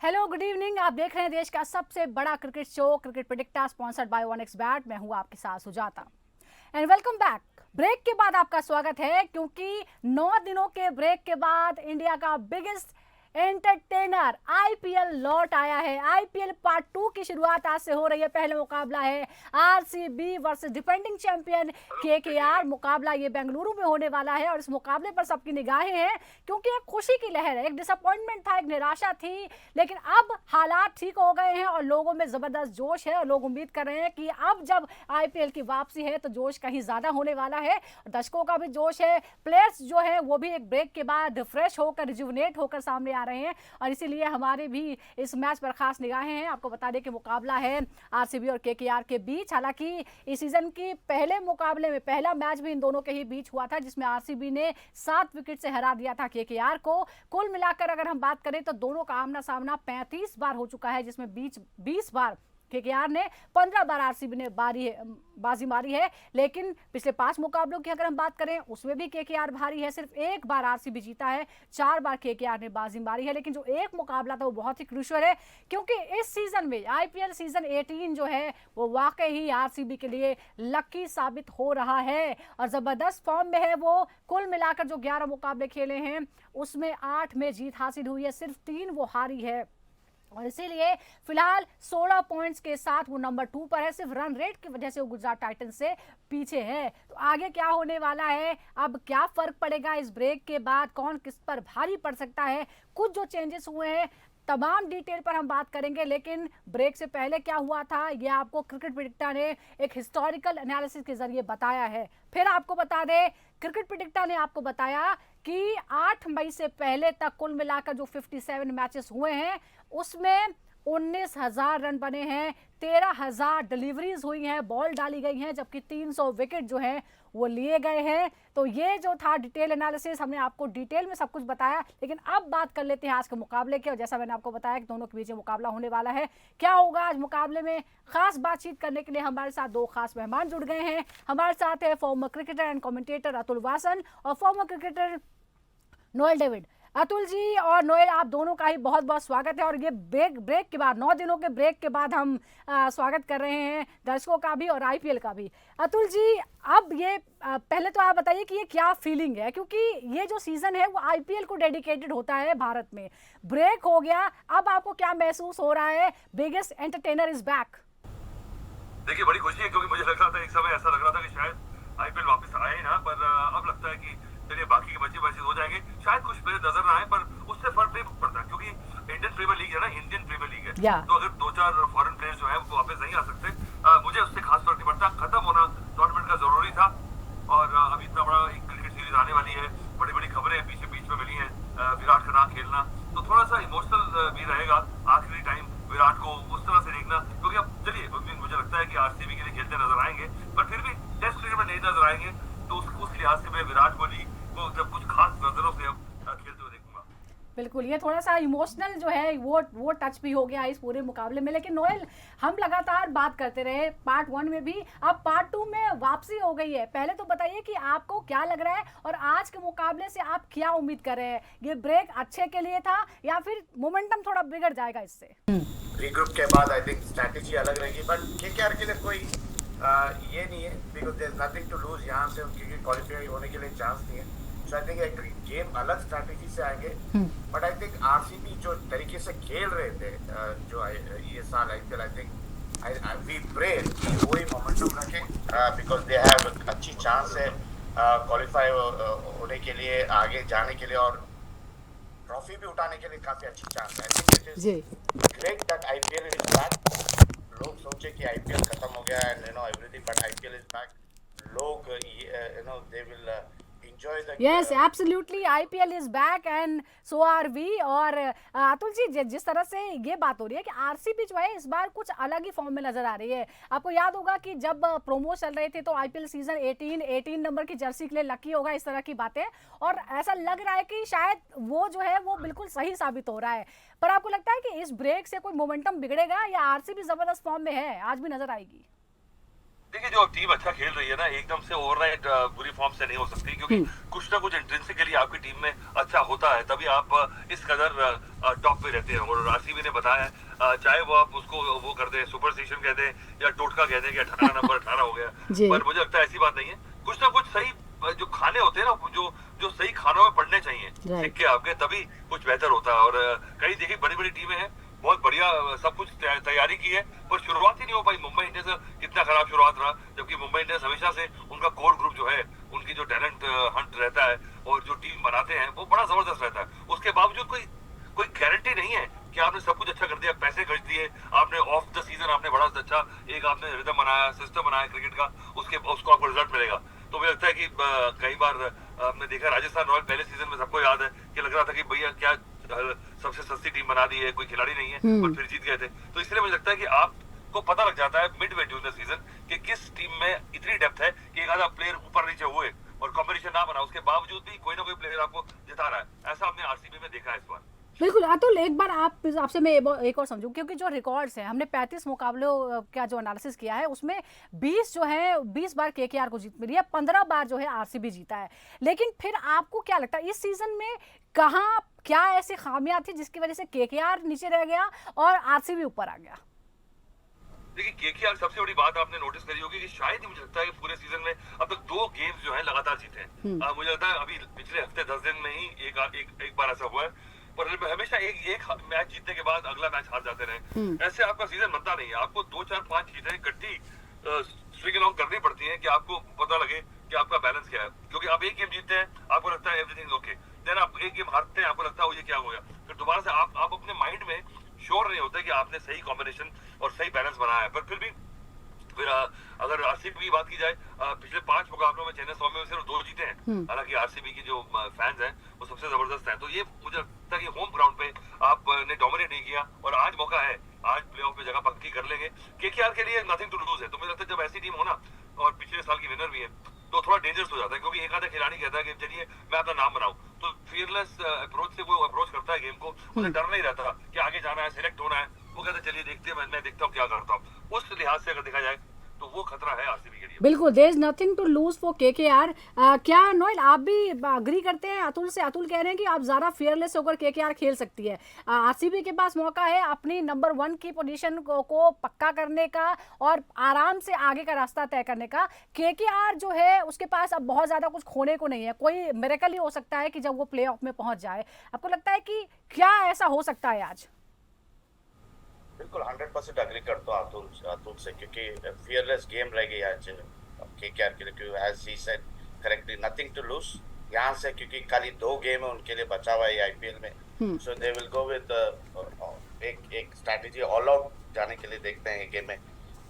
Hello good evening. आप देख रहे हैं देश का सबसे बड़ा cricket show cricket predictor sponsored by 1xBet। मैं हूं आपके साथ Sujata and welcome back. Break के बाद आपका स्वागत है क्योंकि 9 दिनों के ब्रेक के बाद इंडिया का बिगेस्ट एंटरटेनर आईपीएल लौट आया है। आईपीएल पार्ट 2 की शुरुआत आज से हो रही है। पहला मुकाबला है RCB versus defending champion KKR. मुकाबला ये बेंगलुरु में होने वाला है और इस मुकाबले पर सबकी निगाहें हैं क्योंकि एक खुशी की लहर है, एक डिसअपॉइंटमेंट था, एक निराशा थी, लेकिन अब हालात ठीक हो गए हैं और लोगों में जबरदस्त जोश है और लोग उम्मीद कर रहे हैं कि अब जब आईपीएल की वापसी है तो जोश कहीं ज्यादा होने वाला है। दर्शकों का भी जोश है, प्लेयर्स जो है वो भी एक ब्रेक के बाद फ्रेश होकर रिजुवनेट होकर सामने आ रहे हैं और इसीलिए हमारे भी इस मैच पर खास निगाहें हैं। आपको बता दें कि मुकाबला है आरसीबी और केकेआर के बीच। हालांकि इस सीजन की पहले मुकाबले में पहला मैच भी इन दोनों के ही बीच हुआ था जिसमें आरसीबी ने 7 विकेट से हरा दिया था केकेआर को। कुल मिलाकर अगर हम बात करें तो दोनों का आमना सामना 35 बार हो चुका है जिसमें 20 बार केकेआर ने, 15 बार आरसीबी ने बाजी मारी है। लेकिन पिछले 5 मुकाबलों की अगर हम बात करें उसमें भी केकेआर भारी है। सिर्फ 1 बार आरसीबी जीता है, 4 बार केकेआर ने बाजी मारी है। लेकिन जो एक मुकाबला था वो बहुत ही क्रूशियल है क्योंकि इस सीजन में आईपीएल सीजन 18 जो है वो वाकई ही आरसीबी के लिए लकी साबित हो रहा है और जबरदस्त फॉर्म में है वो। कुल मिलाकर जो 11 मुकाबले खेले हैं उसमें 8 में जीत हासिल हुई है, सिर्फ 3 वो हारी है और इसीलिए फिलहाल 16 पॉइंट्स के साथ वो नंबर 2 पर है। सिर्फ रन रेट की वजह से वो गुजरात टाइटंस से पीछे है। तो आगे क्या होने वाला है, अब क्या फर्क पड़ेगा इस ब्रेक के बाद, कौन किस पर भारी पड़ सकता है, कुछ जो चेंजेस हुए हैं तमाम डिटेल पर हम बात करेंगे। लेकिन ब्रेक से पहले क्या हुआ था ये आपको क्रिकेट प्रेडिक्टर ने एक हिस्टोरिकल एनालिसिस के जरिए बताया है। फिर आपको बता दें क्रिकेट प्रेडिक्टर ने आपको बताया कि 8 मई से पहले तक कुल मिलाकर जो 57 मैचेस हुए हैं उसमें 19,000 रन बने हैं, 13,000 डिलीवरीज हुई हैं, बॉल डाली गई हैं, जबकि 300 विकेट जो हैं वो लिए गए हैं। तो ये जो था डिटेल एनालिसिस, हमने आपको डिटेल में सब कुछ बताया। लेकिन अब बात कर लेते हैं आज के मुकाबले के और जैसा मैंने आपको बताया कि दोनों के बीच मुकाबला होने वाला है। क्या होगा आज मुकाबले में, खास बातचीत करने के लिए हमारे साथ 2 खास मेहमान जुड़ गए हैं। हमारे साथ है former cricketer and commentator Atul Wassan और फॉर्मर क्रिकेटर नोएल डेविड। अतुल जी और नोएल, आप दोनों का ही बहुत बहुत स्वागत है और ये ब्रेक के बाद 9 दिनों के ब्रेक के बाद हम स्वागत कर रहे हैं दर्शकों का भी और आईपीएल का भी। अतुल जी, अब ये पहले तो आप बताइए कि ये क्या फीलिंग है क्योंकि ये जो सीजन है वो आईपीएल को डेडिकेटेड होता है भारत में। ब्रेक हो गया, अब आपको क्या महसूस हो रहा है? Biggest entertainer is back. देखिए, बड़ी खुशी है क्योंकि मुझे लग रहा था, एक समय ऐसा लग रहा था कि शायद आईपीएल वापस आए ही ना, पर अब लगता है कि चलिए बाकी के बच्चे हो जाएंगे। शायद कुछ मेरे नजर ना आए पर उससे फर्क नहीं पड़ता क्योंकि इंडियन प्रीमियर लीग है ना, इंडियन प्रीमियर लीग है। तो अगर 2-4 फॉरेन प्लेयर्स जो है वो वापस नहीं आ सकते, मुझे उससे खास फर्क नहीं पड़ता। खत्म होना टूर्नामेंट का जरूरी था और अब इतना बड़ा एक क्रिकेट सीरीज आने वाली है, बड़ी बड़ी खबरें बीच में मिली है, विराट का ना खेलना तो थोड़ा सा इमोशनल भी रहेगा आखिरी टाइम विराट को उस तरह से देखना। क्योंकि अब चलिए मुझे लगता है कि आरसीबी के लिए खेलते नजर आएंगे पर फिर भी टेस्ट क्रिकेट में नहीं नजर आएंगे, तो उस लिहाज से मैं विराट कोहली को जब कुछ खास नजरों से अब खेलते हुए देखूंगा। बिल्कुल, ये थोड़ा सा इमोशनल जो है वो टच भी हो गया इस पूरे मुकाबले में। लेकिन नोएल, हम लगातार बात करते रहे पार्ट 1 में भी, अब पार्ट 2 में वापसी हो गई है। पहले तो बताइए कि आपको क्या लग रहा है और आज के मुकाबले से आप क्या उम्मीद कर रहे हैं? ये ब्रेक अच्छे के लिए था या फिर मोमेंटम थोड़ा बिगड़ जाएगा इससे? रीग्रुप के बाद आई थिंक स्ट्रैटेजी अलग रहेगी, बट केकेआर के लिए कोई ये नहीं है because there is nothing to lose. यहाँ से उनके क्वालिफाई होने के लिए चांस नहीं है। सो आई थिंक एक गेम अलग स्ट्रैटेजी से आएंगे, बट आई थिंक आरसीबी जो तरीके से खेल रहे थे जो ये साल IPL, I think we pray कि वही मोमेंटम रखें बिकॉज दे हैव अच्छी चांस है क्वालिफाई होने के लिए, आगे जाने के लिए और ट्रॉफी भी उठाने के लिए काफी अच्छी चांस है। I think it is great that IPL is back. लोग सोचे कि आईपीएल खत्म हो गया and everything, but IPL is back. लोग they will enjoy the Yes, absolutely, IPL is back and so are we। और अतुल जी, जिस तरह से ये बात हो रही है कि आरसीबी जो है इस बार कुछ अलग ही फॉर्म में नजर आ रही है। आपको याद होगा कि जब प्रोमो चल रहे थे तो आईपीएल सीजन 18 नंबर की जर्सी के लिए लकी होगा, इस तरह की बातें, और ऐसा लग रहा है कि शायद वो जो है वो बिल्कुल सही साबित हो रहा है। पर आपको लगता है कि इस ब्रेक से कोई मोमेंटम बिगड़ेगा या आरसीबी जबरदस्त फॉर्म में है, आज भी नजर आएगी? देखिए जो टीम अच्छा खेल रही है ना, एकदम से ओवरनाइट बुरी फॉर्म से नहीं हो सकती, क्योंकि कुछ ना कुछ इंट्रिंसिकली आपकी टीम में अच्छा होता है, तभी आप इस कदर टॉप पे रहते हैं। और आरसीबी ने बताया है, चाहे वो आप उसको वो कर दें, सुपरस्टिशन कह दें या टोटका कह दें कि 18 नंबर 18 हो गया, जी। पर मुझे लगता है ऐसी बात नहीं है। कुछ ना कुछ सही जो खाने होते हैं ना, जो जो सही खानों में पड़ने चाहिए सिक्के आपके, तभी कुछ बेहतर होता है। और कई देखिए बड़ी बड़ी टीमें हैं, बहुत बढ़िया सब कुछ तैयारी की है, पर शुरुआत ही नहीं हो पाई। मुंबई इंडियंस कितना खराब शुरुआत रहा, जबकि मुंबई इंडियंस हमेशा से उनका कोर ग्रुप जो है, उनकी जो टैलेंट हंट रहता है और जो टीम बनाते हैं वो बड़ा जबरदस्त रहता है। उसके बावजूद कोई कोई गारंटी नहीं है कि आपने सब कुछ अच्छा कर दिया, पैसे खर्च दिए आपने, ऑफ द सीजन आपने बड़ा अच्छा एक आपने रिदम बनाया, सिस्टम बनाया क्रिकेट का, उसको आपको रिजल्ट मिलेगा। तो मुझे लगता है कि कई बार हमने देखा राजस्थान रॉयल पहले सीजन में, सबको याद है कि लग रहा था कि भैया क्या सबसे सस्ती टीम बना दी है, कोई खिलाड़ी नहीं है, पर फिर जीत गए थे। तो इसलिए मुझे लगता है कि आपको पता लग जाता है mid way during the season कि किस टीम में इतनी डेप्थ है कि एक आधा प्लेयर ऊपर नीचे हुए और कॉम्बिनेशन ना बना, उसके बावजूद भी कोई ना कोई प्लेयर आपको जिता रहा है। ऐसा हमने आरसीबी में देखा है इस बार। बिल्कुल अतुल, एक बार आपसे मैं एक और समझूं, क्योंकि जो रिकॉर्ड्स हैं, हमने 35 मुकाबलों का जो एनालिसिस किया है उसमें 20 जो है 20 बार केकेआर को जीत मिली है, 15 बार जो है आरसीबी जीता है। लेकिन फिर आपको क्या लगता है इस सीजन में कहाँ क्या ऐसी खामियां थी जिसकी वजह से केकेआर नीचे रह गया और आरसीबी ऊपर आ गया? देखिए केकेआर सबसे बड़ी बात आपने नोटिस करी होगी कि शायद ही मुझे लगता है कि पूरे सीजन में अब तक 2 गेम्स जो है लगातार जीते हैं। मुझे लगता है अभी पिछले हफ्ते 10 दिन में ही एक बार ऐसा हुआ है, पर हमेशा एक मैच जीतने के बाद अगला मैच हार जाते रहे। ऐसे आपका सीजन बनता नहीं है, आपको 2 4 5 चीजें इकट्ठी स्ट्रिंग अलोंग करनी पड़ती है कि आपको पता लगे कि आपका बैलेंस क्या है। क्योंकि आप एक गेम जीतते हैं, आपको लगता है एवरीथिंग ओके, देन आप एक गेम हारते हैं, आपको लगता है ये क्या हो गया, फिर दोबारा से आप अपने माइंड में श्योर नहीं होते कि आपने सही कॉम्बिनेशन और सही बैलेंस बनाया है। पर फिर भी फिर अगर आरसीबी की बात की जाए, पिछले 5 मुकाबलों में चेन्नई स्वामी में सिर्फ 2 जीते हैं। हालांकि आरसीबी की जो फैंस हैं वो सबसे जबरदस्त हैं। तो ये मुझे लगता है कि होम ग्राउंड पे आपने डोमिनेट नहीं किया और आज मौका है, आज प्लेऑफ में जगह पक्की कर लेंगे। केकेआर के लिए नथिंग टू लूज है। तो मुझे लगता है जब ऐसी टीम हो ना, और पिछले साल की विनर भी है, तो थोड़ा डेंजरस हो जाता है, क्योंकि एक आधा खिलाड़ी कहता है कि चलिए मैं अपना नाम बनाऊं, तो फियरलेस अप्रोच से वो अप्रोच करता है गेम को, उसे डर नहीं रहता कि आगे जाना है, सिलेक्ट होना है। वो कहता है चलिए देखते हैं, मैं देखता हूँ क्या करता हूँ। उस लिहाज से अगर देखा जाए तो वो खतरा है आरसीबी के लिए। बिल्कुल, there is nothing to lose for KKR. क्या नोएल आप भी अग्री करते हैं अतुल से? अतुल कह रहे हैं कि आप ज़्यादा फेयरलेस होकर केकेआर खेल सकती है। आरसीबी के पास मौका है अपनी नंबर 1 की पोजीशन को पक्का करने का और आराम से आगे का रास्ता तय करने का। केकेआर जो है उसके पास अब बहुत ज़्यादा कुछ खोने को नहीं है, कोई मिरेकल ही हो सकता है कि जब वो प्ले ऑफ में पहुंच जाए। आपको लगता है कि क्या ऐसा हो सकता है आज? बिल्कुल 100% अग्री करता हूँ अतुल से, क्योंकि फियरलेस गेम रह गई आज केकेआर के लिए, क्योंकि as he said correctly nothing to lose यहाँ से, क्योंकि खाली 2 गेम है उनके लिए बचा हुआ है आईपीएल में। So they will go with एक स्ट्रैटेजी ऑल आउट जाने के लिए। देखते हैं गेम में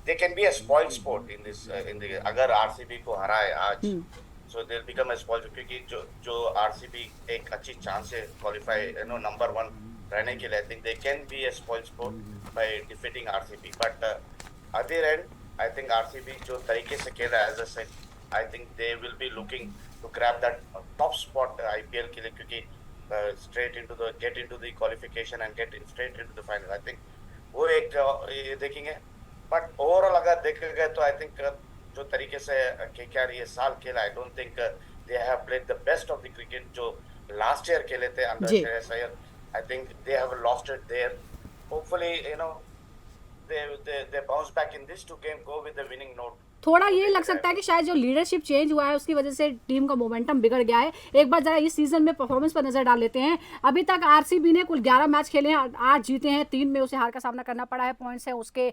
they can be a spoiled sport in this अगर आरसीबी को हराए आज, so they will become a spoiled, क्योंकि जो आरसीबी एक अच्छी चांस है क्वालिफाई नंबर 1 रहने के लिए। I think they can be a spoiled sport by defeating RCB, but other end I think RCB जो तरीके से खेल रहा है, as I said, I think they will be looking to grab that top spot IPL के लिए, क्योंकि get into the qualification and get straight into the final. I think वो एक ये देखेंगे, but overall अगर देखे गए तो I think जो तरीके से KKR ये साल खेला, I don't think they have played the best of the cricket जो last year खेले थे under Shreyas Iyer. I think they have lost it there. Hopefully, they bounce back in this 2 game, go with the winning note. थोड़ा ये लग सकता है कि शायद जो लीडरशिप चेंज हुआ है उसकी वजह से टीम का मोमेंटम बिगड़ गया है। एक बार जरा इस सीजन में परफॉर्मेंस पर नजर डाल लेते हैं। अभी तक आरसीबी ने कुल 11 मैच खेले हैं, 8 जीते हैं, 3 में उसे हार का सामना करना पड़ा है। पॉइंट्स है उसके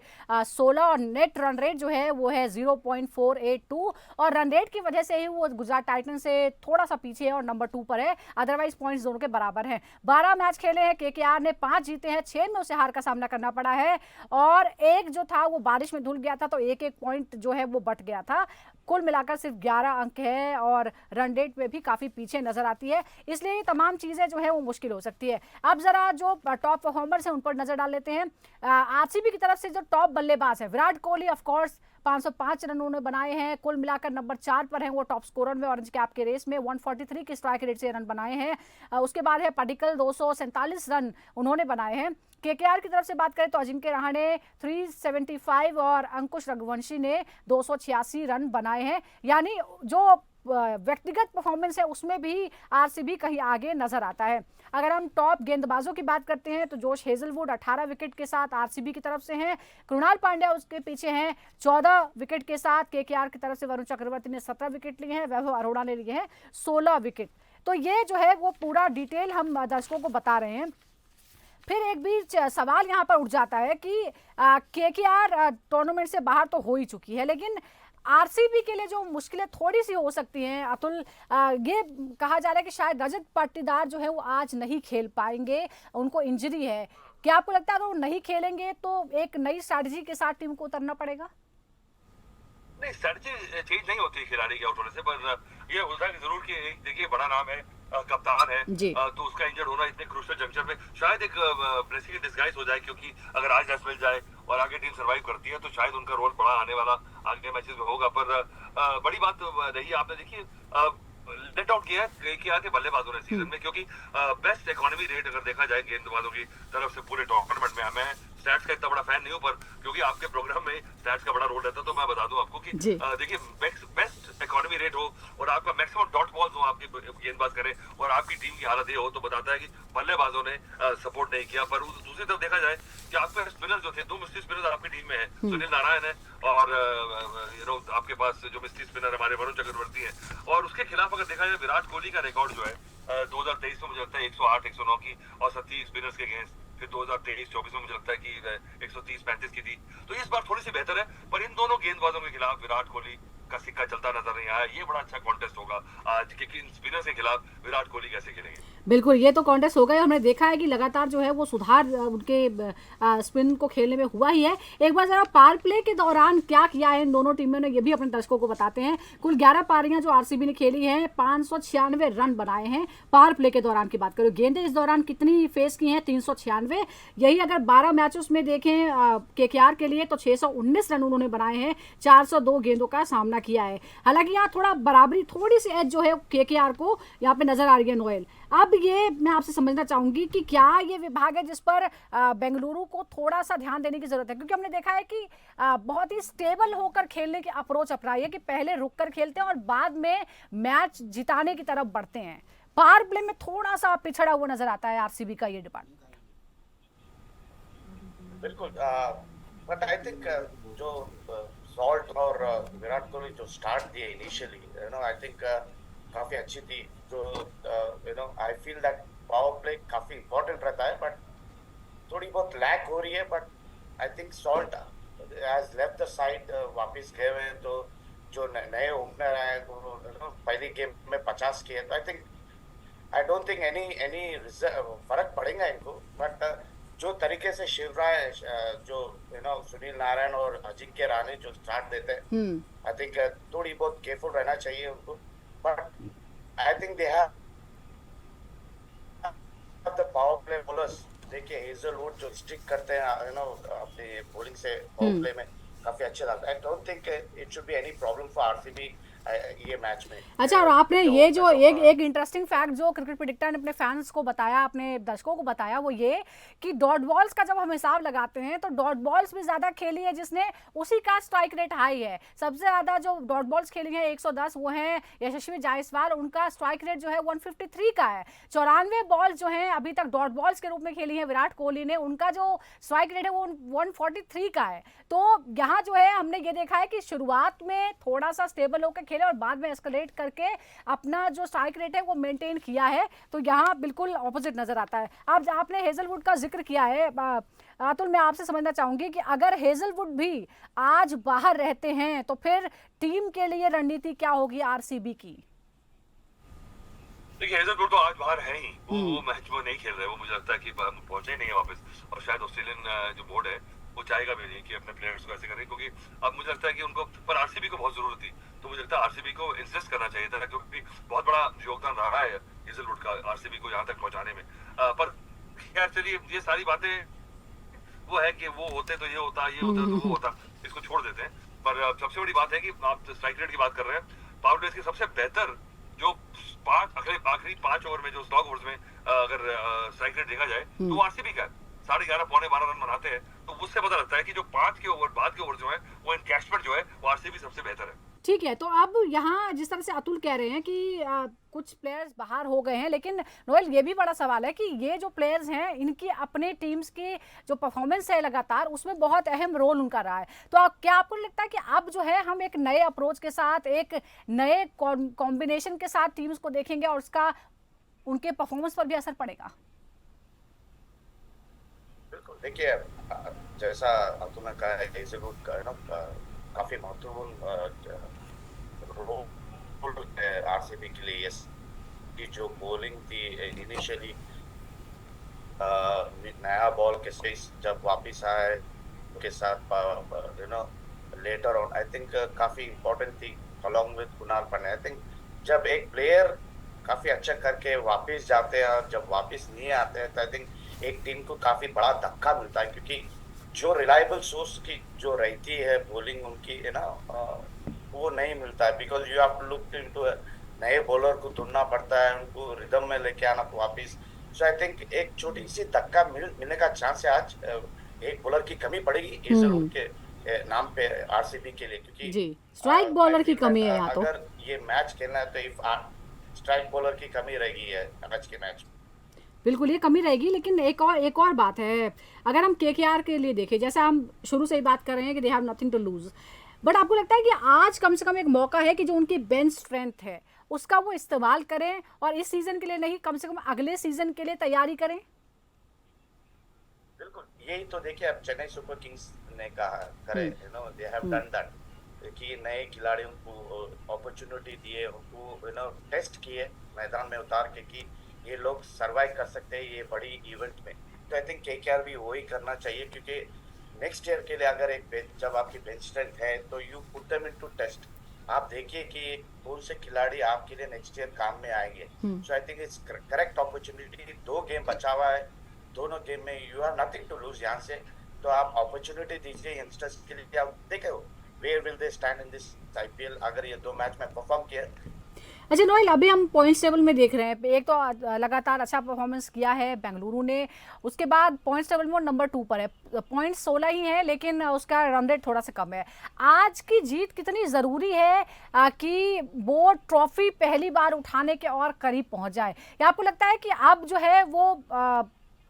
16 और नेट रन रेट जो है वो है 0.482 और रन रेट की वजह से ही वो गुजरात टाइटन से थोड़ा सा पीछे है और नंबर 2 पर है। अदरवाइज पॉइंट्स दोनों के बराबर हैं। 12 मैच खेले हैं, केकेआर ने 5 जीते हैं, 6 में उसे हार का सामना करना पड़ा है और एक जो था वो बारिश में धुल गया था, तो एक पॉइंट जो है वो बट गया था। कुल मिलाकर सिर्फ 11 अंक है और रन रेट में भी काफी पीछे नजर आती है, इसलिए ये तमाम चीजें जो है वो मुश्किल हो सकती है। अब जरा जो टॉप परफॉर्मर्स हैं उन पर नजर डाल लेते हैं। आरसीबी की तरफ से जो टॉप बल्लेबाज है, Virat Kohli of course 505 run उन्होंने बनाए हैं, कुल मिलाकर नंबर 4 पर हैं वो टॉप स्कोरर में ऑरेंज कैप के रेस में। 143 की स्ट्राइक रेट से रन बनाए हैं। उसके बाद है पडिक्कल, 247 रन उन्होंने बनाए हैं। केकेआर की तरफ से बात करें तो अजिंक्य रहाणे 375 और अंकुश रघुवंशी ने 286 रन बनाए हैं। यानी जो व्यक्तिगत परफॉर्मेंस है उसमें भी आरसीबी कहीं आगे नजर आता है। अगर हम टॉप गेंदबाजों की बात करते हैं तो जोश हेजलवुड 18 विकेट के साथ आरसीबी की तरफ से हैं। कृणाल पांड्या उसके पीछे हैं 14 विकेट के साथ। केकेआर की तरफ से वरुण चक्रवर्ती ने 17 विकेट लिए हैं, वैभव अरोड़ा ने लिए हैं 16 विकेट। तो ये जो है वो पूरा डिटेल हम दर्शकों को बता रहे हैं। फिर एक बीच सवाल यहाँ पर उठ जाता है कि केकेआर टूर्नामेंट से बाहर तो हो ही चुकी है, लेकिन आरसीबी के लिए जो मुश्किलें थोड़ी सी हो सकती हैं अतुल, ये कहा जा रहा है कि शायद रजत पाटीदार जो है वो आज नहीं खेल पाएंगे, उनको इंजरी है। क्या आपको लगता है अगर वो नहीं खेलेंगे तो एक नई स्ट्रैटेजी के साथ टीम को उतरना पड़ेगा? नहीं, स्ट्रेटजी चेंज नहीं होती खिलाड़ी के आउट होने से, पर ये होता है जरूर कि एक देखिए बड़ा नाम है, कप्तान है, तो उसका इंजर्ड होना इतने क्रूशियल जंक्शन पे शायद एक ब्लेसिंग इन डिस्गाइज हो जाए, क्योंकि अगर आज रेस्ट मिल जाए और आगे टीम सर्वाइव करती है तो शायद उनका रोल बड़ा आने वाला आगे मैचेस में होगा। पर बड़ी बात रही आपने देखिए लेट आउट किया है के बल्लेबाजों ने सीजन में, क्योंकि बेस्ट इकोनॉमी रेट अगर देखा जाए गेंदबाजों की तरफ से पूरे टूर्नामेंट में, मैं स्टैट्स का इतना बड़ा फैन नहीं हूं, पर क्योंकि आपके प्रोग्राम में स्टैट्स का बड़ा रोल रहता है तो मैं बता दूं आपको कि देखिए बेस्ट इकोनॉमी रेट हो और आपका मैक्सिमम डॉट बॉल्स हो, आपकी गेंदबाज करें और आपकी टीम की हालत ये हो, तो बताता है कि बल्लेबाजों ने सपोर्ट नहीं किया। पर दूसरी तरफ देखा जाए कि आपके स्पिनर जो थे, 2 मिस्ट्री स्पिनर आपकी टीम में है, सुनील नारायण है और आपके पास जो मिस्ट्री स्पिनर हमारे वरुण चक्रवर्ती है, और उसके खिलाफ अगर देखा जाए विराट कोहली का रिकॉर्ड जो है 2023 में मुझे लगता है 108 109 की औसत थी स्पिनर्स के अगेंस्ट, फिर 2023-24 में मुझे लगता है कि 130-35 की थी, तो इस बार थोड़ी सी बेहतर है। पर इन दोनों गेंदबाजों के खिलाफ विराट कोहली का सिक्का चलता नजर नहीं आया। ये बड़ा अच्छा कॉन्टेस्ट होगा आज, क्योंकि इन स्पिनर्स के खिलाफ विराट कोहली कैसे खेलेंगे। बिल्कुल, ये तो कॉन्टेस्ट हो गया। हमने देखा है कि लगातार जो है वो सुधार उनके स्पिन को खेलने में हुआ ही है। एक बार जरा पावर प्ले के दौरान क्या किया है इन दोनों टीमों ने, ये भी अपने दर्शकों को बताते हैं। कुल 11 पारियां जो आरसीबी ने खेली हैं, 596 रन बनाए हैं पावर प्ले के दौरान की बात करो। गेंदें इस दौरान कितनी फेस की हैं? 396। यही अगर 12 मैचेस में देखें केकेआर के लिए तो 619 रन उन्होंने बनाए हैं, 402 गेंदों का सामना किया है। हालांकि यहाँ थोड़ा बराबरी, थोड़ी सी एज जो है केकेआर को यहाँ पे नजर आ रही है नोएल। अब ये मैं आपसे समझना चाहूंगी कि क्या ये विभाग है जिस पर बेंगलुरु को थोड़ा सा ध्यान देने की जरूरत है, क्योंकि हमने देखा है कि बहुत ही स्टेबल होकर खेलने की अप्रोच अपनाई है कि पहले रुक कर खेलते हैं और बाद में मैच जिताने की तरफ बढ़ते हैं। पावर प्ले में थोड़ा सा पिछड़ा हुआ नजर आता है आरसीबी का ये डिपार्टमेंट। बिल्कुल, बट आई थिंक जो सॉल्ट और विराट कोहली जो स्टार्ट दिए इनिशियली, आई थिंक काफी अच्छी थी। जो I feel that power play काफी इंपॉर्टेंट रहता है, बट थोड़ी बहुत लैक हो रही है। But I think salt has left the side, वापस गए हुए हैं, तो जो नए ओपनर आए पहली गेम में 50 किए, तो I think I don't think any फर्क पड़ेगा इनको। बट जो तरीके से शिवराय, जो सुनील नारायण और अजिंक्य रहाणे जो स्टार्ट देते हैं, आई थिंक थोड़ी बहुत केयरफुल रहना चाहिए उनको। But I think they have the power play bowlers. देखिए हेजलवुड जो स्टिक करते हैं अपनी बॉलिंग से पावर प्ले में, काफी अच्छा लगता है। I don't think it should be any problem for RCB ये मैच में। अच्छा, और आपने ये जो एक इंटरेस्टिंग फैक्ट जो क्रिकेट प्रेडिक्टर ने अपने फैंस को बताया, अपने दर्शकों को बताया, वो ये कि डॉट बॉल्स का जब हम हिसाब लगाते हैं तो डॉट बॉल्स भी ज्यादा खेली है जिसने, उसी का स्ट्राइक रेट हाई है। सबसे ज्यादा जो डॉट बॉल्स खेली है 110 वो है यशस्वी जायसवाल, उनका स्ट्राइक रेट जो है 153 का है। 94 बॉल्स जो है अभी तक डॉट बॉल्स के रूप में खेली है विराट कोहली ने, उनका जो स्ट्राइक रेट है वो 143 का है। तो यहाँ जो है हमने ये देखा है कि शुरुआत में थोड़ा सा स्टेबल होकर खेले और बाद में एस्केलेट करके अपना जो स्ट्राइक रेट है वो मेंटेन किया है। तो यहाँ बिल्कुल ऑपोजिट नजर आता है। अब आपने हेजलवुड का जिक्र किया है अतुल, मैं आपसे समझना चाहूंगी कि अगर हेजलवुड भी आज बाहर रहते हैं तो फिर टीम के लिए रणनीति क्या होगी आरसीबी की? देखिए हेजलवुड तो आज बाहर है ही, वो मैच में नहीं खेल रहे, वो मुझे लगता है कि पहुंचे नहीं है वापस, और शायद ऑस्ट्रेलियन जो बोर्ड है वो चाहेगा भी नहीं कि अपने प्लेयर्स को ऐसे करें, क्योंकि अब मुझे लगता है कि उनको, पर आरसीबी को बहुत जरूरत थी, तो मुझे लगता है आरसीबी को इंसिस्ट करना चाहिए था, क्योंकि बहुत बड़ा योगदान रहा है हेजलवुड का आरसीबी को यहाँ तक पहुंचाने में। पर खैर चलिए, ये सारी बातें वो है कि वो होते तो ये होता, ये होता तो वो होता, इसको छोड़ देते हैं। पर सबसे बड़ी बात है कि आप स्ट्राइक रेट की बात कर रहे हैं, पावर प्लेस की सबसे बेहतर जो आखिरी 5 ओवर में, जो स्टॉक ओवर्स में अगर स्ट्राइक रेट देखा जाए तो वो आरसीबी का है। 11.5 पौने 12 रन बनाते हैं, तो उससे पता लगता है कि जो 5 के ओवर बाद के ओवर जो है वो एनकैशमेंट जो है वो आरसीबी सबसे बेहतर है। ठीक है, तो अब यहाँ जिस तरह से अतुल कह रहे हैं कि कुछ प्लेयर्स बाहर हो गए हैं, लेकिन नोएल ये भी बड़ा सवाल है कि ये जो प्लेयर्स हैं इनकी अपने टीम्स की जो परफॉर्मेंस है लगातार उसमें बहुत अहम रोल उनका रहा है। तो क्या आपको लगता है कि अब जो है हम एक नए अप्रोच के साथ, एक नए कॉम्बिनेशन के साथ टीम्स को देखेंगे और उसका उनके परफॉर्मेंस पर भी असर पड़ेगा? बिल्कुल, देखिए जैसा तुमने कहा काफी महत्वपूर्ण रोल है आरसीबी के लिए कि जो बॉलिंग थी इनिशियली नया बॉल के स्पेस जब वापस आए के साथ लेटर ऑन आई थिंक काफी इम्पोर्टेंट थी along with Kunal Pandya. I think जब एक प्लेयर काफी अच्छा करके वापस जाते हैं और जब वापस नहीं आते हैं तो आई थिंक एक टीम को काफी बड़ा धक्का मिलता है, क्योंकि जो रिलायबल सोर्स की जो रहती है बॉलिंग उनकी वो नहीं मिलता है, because you have to look into नए बॉलर को ढूंढना पड़ता है, उनको रिदम में लेके आना वापिस। सो आई थिंक एक छोटी सी धक्का मिलने का चांस है आज। एक बॉलर की कमी पड़ेगी जरूर के नाम पे आरसीबी के लिए, क्योंकि जी स्ट्राइक बॉलर की कमी है यहाँ तो। अगर ये मैच खेलना है तो इफ स्ट्राइक बॉलर की कमी रहेगी है आज के मैच में। बिल्कुल ये कमी रहेगी, लेकिन एक और बात है, अगर हम केकेआर के लिए देखें, जैसा हम शुरू से ही बात कर रहे हैं कि they have nothing to lose, but आपको लगता है कि आज कम से कम एक मौका है कि जो उनकी बेंच स्ट्रेंथ है उसका वो इस्तेमाल करें और इस सीजन के लिए नहीं, कम से कम अगले सीजन के लिए तैयारी करें? बिल्कुल, यही तो देखिए अब चेन्नई सुपर किंग्स ने कहा करे, दे हैव डन दैट कि नए खिलाड़ियों को अपॉर्चुनिटी दिए, उनको टेस्ट किए मैदान में उतार के कि ये लोग सर्वाइव कर सकते हैं ये बड़ी इवेंट में। तो आई थिंक केकेआर भी वही करना चाहिए, क्योंकि नेक्स्ट ईयर के लिए अगर जब आपकी बेंच स्ट्रेंथ है तो you put them into test. आप देखिए कि कौन से खिलाड़ी आपके लिए नेक्स्ट ईयर काम में आएंगे। So I think it's correct opportunity. 2 game बचा हुआ है, दोनों गेम में you have nothing to lose यहाँ से, तो आप अपॉर्चुनिटी दीजिए यंगस्टर्स के लिए। आप देखे where will they stand in this IPL अगर ये 2 मैच में परफॉर्म किया। अच्छा नोएल, अभी हम पॉइंट्स टेबल में देख रहे हैं, एक तो लगातार अच्छा परफॉर्मेंस किया है बेंगलुरु ने, उसके बाद पॉइंट्स टेबल में वो नंबर 2 पर है, पॉइंट्स 16 ही है लेकिन उसका रन रेट थोड़ा सा कम है। आज की जीत कितनी ज़रूरी है कि वो ट्रॉफी पहली बार उठाने के और करीब पहुंच जाए, या आपको लगता है कि अब जो है वो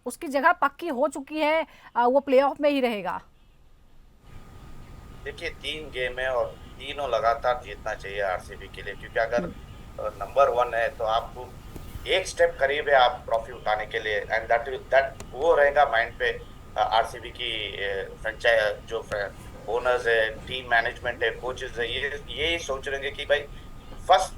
उसकी जगह पक्की हो चुकी है, वो प्लेऑफ में ही रहेगा? देखिए 3 गेम है और तीनों लगातार जीतना चाहिए आरसीबी के लिए, क्योंकि अगर नंबर 1 है तो आपको एक स्टेप करीब है आप ट्रॉफी उठाने के लिए, एंड दैट वो रहेगा माइंड पे आरसीबी की फ्रेंचाइज जो ओनर्स है, टीम मैनेजमेंट है, कोचेस है, ये सोच रहे हैं कि भाई फर्स्ट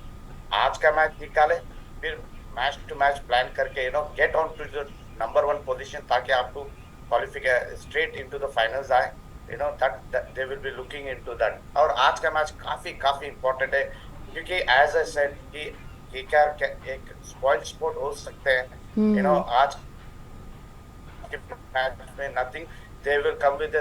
आज का मैच निकाले, फिर मैच टू मैच प्लान करके get on to the number 1 position, ताकि आपको qualify straight into the finals आए। that they will be looking into that। और आज का मैच काफी इम्पोर्टेंट है, क्योंकि एज आई सेड कि केकेआर एक स्पॉइल्ड स्पोर्ट हो सकते हैं। आज के मैच में nothing, they will come with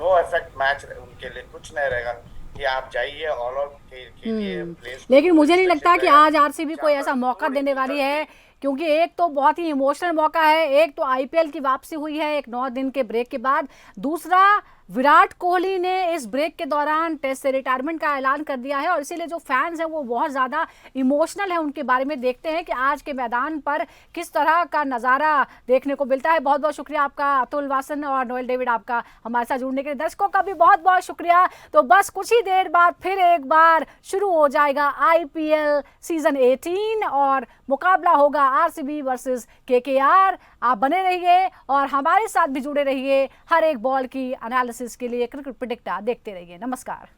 no effect match, उनके लिए कुछ नहीं रहेगा कि आप जाइए ऑल आउट के लिए। लेकिन मुझे नहीं लगता कि आज आरसीबी कोई ऐसा मौका देने वाली है, क्योंकि एक तो बहुत ही इमोशनल मौका है, एक तो आईपीएल की वापसी हुई है एक 9 दिन के ब्रेक के बाद, दूसरा विराट कोहली ने इस ब्रेक के दौरान टेस्ट से रिटायरमेंट का ऐलान कर दिया है और इसीलिए जो फैंस हैं वो बहुत ज़्यादा इमोशनल है उनके बारे में। देखते हैं कि आज के मैदान पर किस तरह का नज़ारा देखने को मिलता है। बहुत बहुत शुक्रिया आपका अतुल वासन और नोएल डेविड, आपका हमारे साथ जुड़ने के लिए। दर्शकों का भी बहुत बहुत शुक्रिया। तो बस कुछ ही देर बाद फिर एक बार शुरू हो जाएगा आईपीएल सीजन 18 और मुकाबला होगा आरसीबी वर्सेस केकेआर। आप बने रहिए और हमारे साथ भी जुड़े रहिए, हर एक बॉल की एनालिसिस के लिए क्रिकेट प्रेडिक्टर देखते रहिए। नमस्कार।